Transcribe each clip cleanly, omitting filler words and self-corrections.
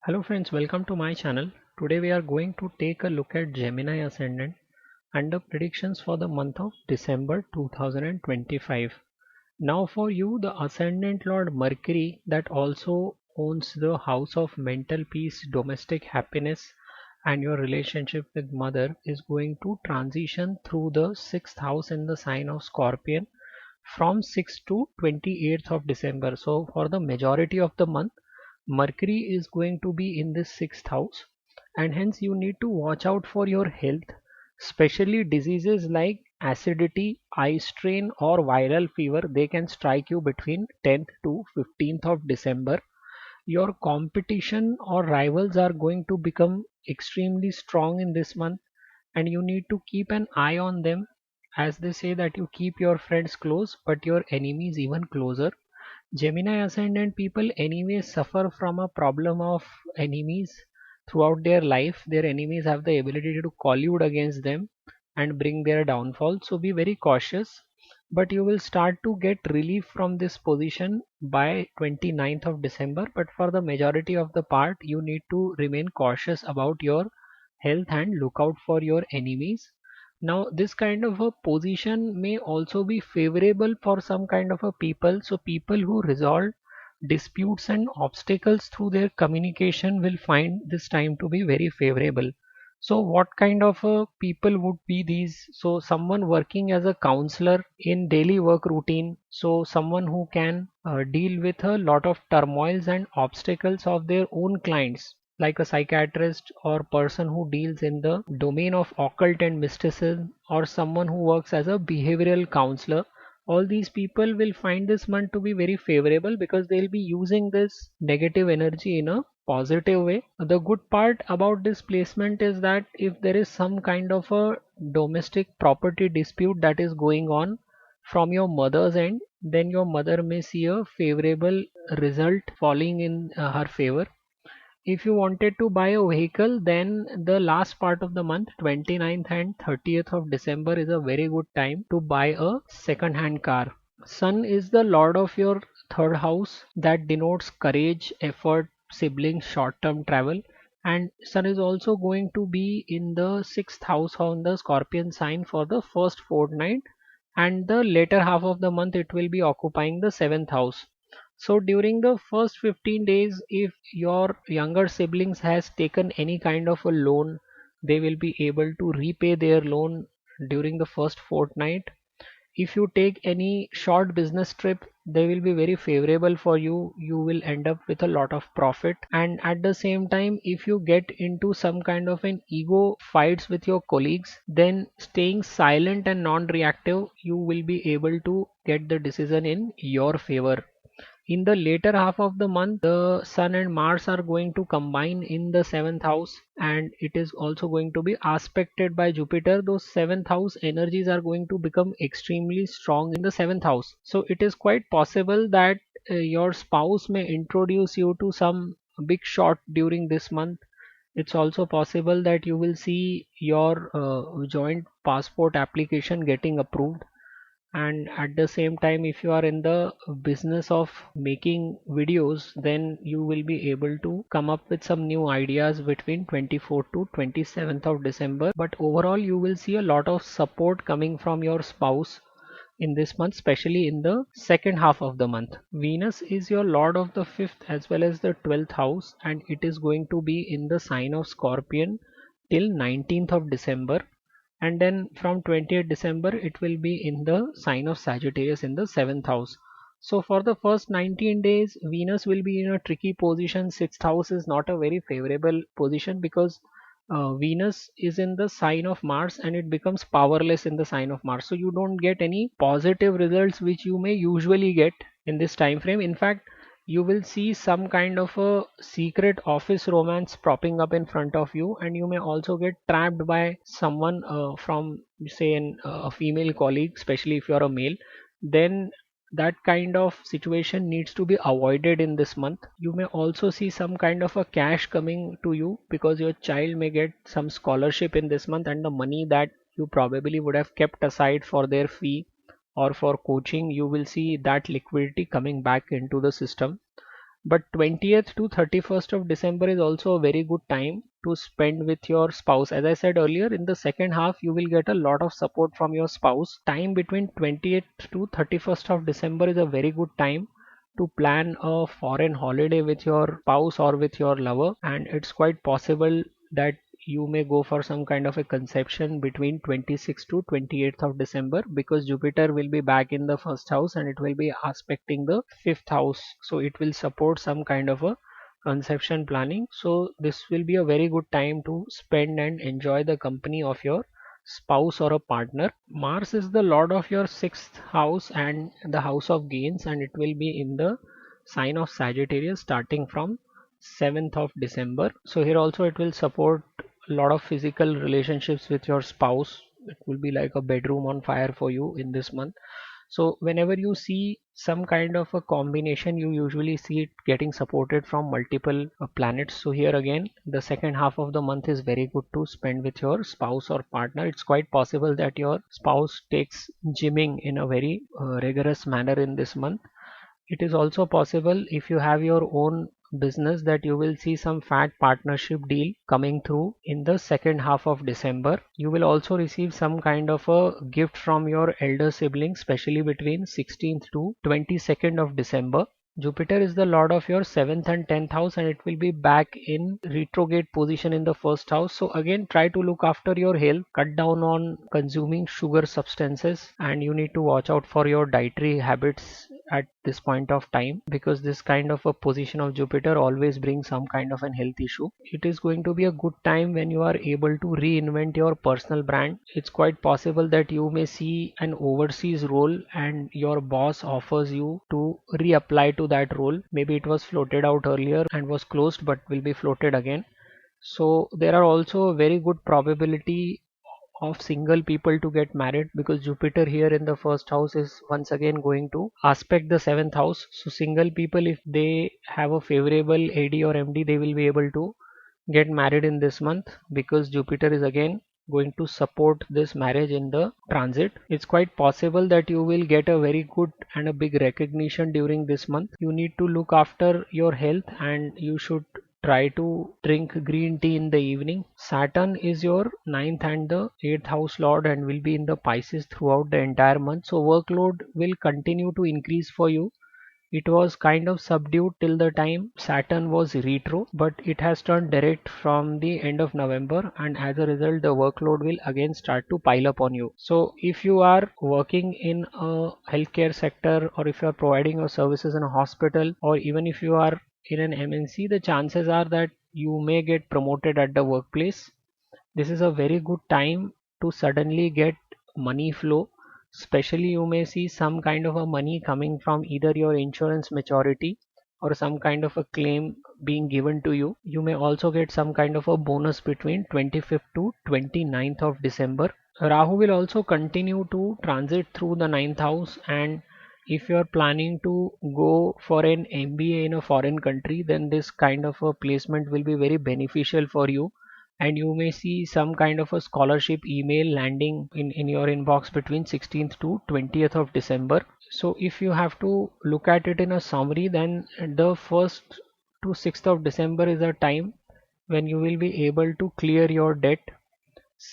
Hello friends, welcome to my channel. Today we are going to take a look at Gemini ascendant and the predictions for the month of December 2025. Now for you, the ascendant lord Mercury that also owns the house of mental peace, domestic happiness and your relationship with mother is going to transition through the 6th house in the sign of Scorpion from 6th to 28th of December. So for the majority of the month Mercury is going to be in this 6th house, and hence you need to watch out for your health, especially diseases like acidity, eye strain, or viral fever. They can strike you between 10th to 15th of December. Your competition or rivals are going to become extremely strong in this month, and you need to keep an eye on them. As they say that you keep your friends close, but your enemies even closer. Gemini ascendant people anyway suffer from a problem of enemies throughout their life. Their enemies have the ability to collude against them and bring their downfall. So be very cautious. But you will start to get relief from this position by 29th of December. But for the majority of the part, you need to remain cautious about your health and look out for your enemies. Now this kind of a position may also be favorable for some kind of a people. So people who resolve disputes and obstacles through their communication will find this time to be very favorable. So what kind of people would be these? So someone working as a counselor in daily work routine. So someone who can deal with a lot of turmoils and obstacles of their own clients, like a psychiatrist or person who deals in the domain of occult and mysticism, or someone who works as a behavioral counselor. All these people will find this month to be very favorable because they'll be using this negative energy in a positive way. The good part about this placement is that if there is some kind of a domestic property dispute that is going on from your mother's end, then your mother may see a favorable result falling in her favor. If you wanted to buy a vehicle, then the last part of the month, 29th and 30th of December, is a very good time to buy a second hand car. Sun is the lord of your third house that denotes courage, effort, siblings, short term travel. And Sun is also going to be in the sixth house on the Scorpion sign for the first fortnight, and the later half of the month it will be occupying the seventh house. So during the first 15 days, if your younger siblings has taken any kind of a loan, they will be able to repay their loan during the first fortnight. If you take any short business trip, they will be very favorable for you. You will end up with a lot of profit. And at the same time, if you get into some kind of an ego fights with your colleagues, then staying silent and non-reactive, you will be able to get the decision in your favor. In the later half of the month, the Sun and Mars are going to combine in the seventh house, and it is also going to be aspected by Jupiter. Those seventh house energies are going to become extremely strong in the seventh house. So it is quite possible that your spouse may introduce you to some big shot during this month. It's also possible that you will see your joint passport application getting approved. And at the same time, if you are in the business of making videos, then you will be able to come up with some new ideas between 24th to 27th of December. But overall, you will see a lot of support coming from your spouse in this month, especially in the second half of the month. Venus is your lord of the fifth as well as the 12th house, and it is going to be in the sign of Scorpion till 19th of December, and then from 20th December it will be in the sign of Sagittarius in the 7th house. So for the first 19 days Venus will be in a tricky position. 6th house is not a very favorable position because Venus is in the sign of Mars and it becomes powerless in the sign of Mars, so you don't get any positive results which you may usually get in this time frame. In fact, you will see some kind of a secret office romance propping up in front of you, and you may also get trapped by someone from say a female colleague, especially if you are a male. Then that kind of situation needs to be avoided in this month. You may also see some kind of a cash coming to you because your child may get some scholarship in this month, and the money that you probably would have kept aside for their fee or for coaching, you will see that liquidity coming back into the system. But 20th to 31st of December is also a very good time to spend with your spouse. As I said earlier, in the second half you will get a lot of support from your spouse. Time between 20th to 31st of December is a very good time to plan a foreign holiday with your spouse or with your lover, and it's quite possible that you may go for some kind of a conception between 26th to 28th of December, because Jupiter will be back in the first house and it will be aspecting the fifth house, so it will support some kind of a conception planning. So this will be a very good time to spend and enjoy the company of your spouse or a partner. Mars is the lord of your sixth house and the house of gains, and it will be in the sign of Sagittarius starting from 7th of December. So here also it will support a lot of physical relationships with your spouse. It will be like a bedroom on fire for you in this month. So whenever you see some kind of a combination, you usually see it getting supported from multiple planets. So here again, the second half of the month is very good to spend with your spouse or partner. It's quite possible that your spouse takes gymming in a very rigorous manner in this month. It is also possible, if you have your own business, that you will see some fat partnership deal coming through in the second half of December. You will also receive some kind of a gift from your elder sibling, especially between 16th to 22nd of December. Jupiter is the lord of your 7th and 10th house, and it will be back in retrograde position in the first house. So again, try to look after your health, cut down on consuming sugar substances, and you need to watch out for your dietary habits at this point of time, because this kind of a position of Jupiter always brings some kind of an health issue. It is going to be a good time when you are able to reinvent your personal brand. It's quite possible that you may see an overseas role and your boss offers you to reapply to that role. Maybe it was floated out earlier and was closed but will be floated again. So there are also a very good probability of single people to get married, because Jupiter here in the first house is once again going to aspect the seventh house. So single people, if they have a favorable AD or MD, they will be able to get married in this month, because Jupiter is again going to support this marriage in the transit. It's quite possible that you will get a very good and a big recognition during this month. You need to look after your health and you should try to drink green tea in the evening. Saturn is your ninth and the 8th house lord and will be in the Pisces throughout the entire month. So workload will continue to increase for you. It was kind of subdued till the time Saturn was retro, but it has turned direct from the end of November, and as a result the workload will again start to pile up on you. So if you are working in a healthcare sector, or if you are providing your services in a hospital, or even if you are in an MNC, the chances are that you may get promoted at the workplace. This is a very good time to suddenly get money flow. Especially you may see some kind of a money coming from either your insurance maturity or some kind of a claim being given to you. You may also get some kind of a bonus between 25th to 29th of December. Rahu will also continue to transit through the ninth house, and if you are planning to go for an MBA in a foreign country, then this kind of a placement will be very beneficial for you, and you may see some kind of a scholarship email landing in your inbox between 16th to 20th of December. So if you have to look at it in a summary, then the 1st to 6th of December is a time when you will be able to clear your debt.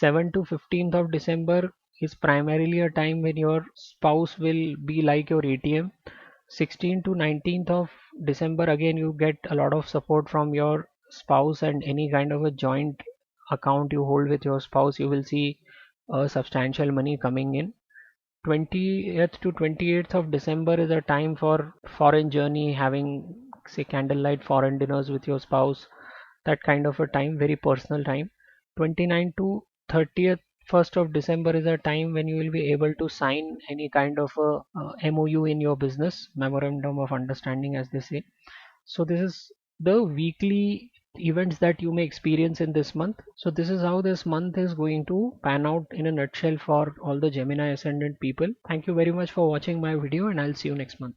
7th to 15th of December is primarily a time when your spouse will be like your ATM. 16th to 19th of December, again you get a lot of support from your spouse, and any kind of a joint account you hold with your spouse, you will see a substantial money coming in. 20th to 28th of December is a time for foreign journey, having say candlelight foreign dinners with your spouse, that kind of a time, very personal time. 29th to 30th 1st of December is a time when you will be able to sign any kind of a MOU in your business, memorandum of understanding as they say. So this is the weekly events that you may experience in this month. So this is how this month is going to pan out in a nutshell for all the Gemini ascendant people. Thank you very much for watching my video, and I'll see you next month.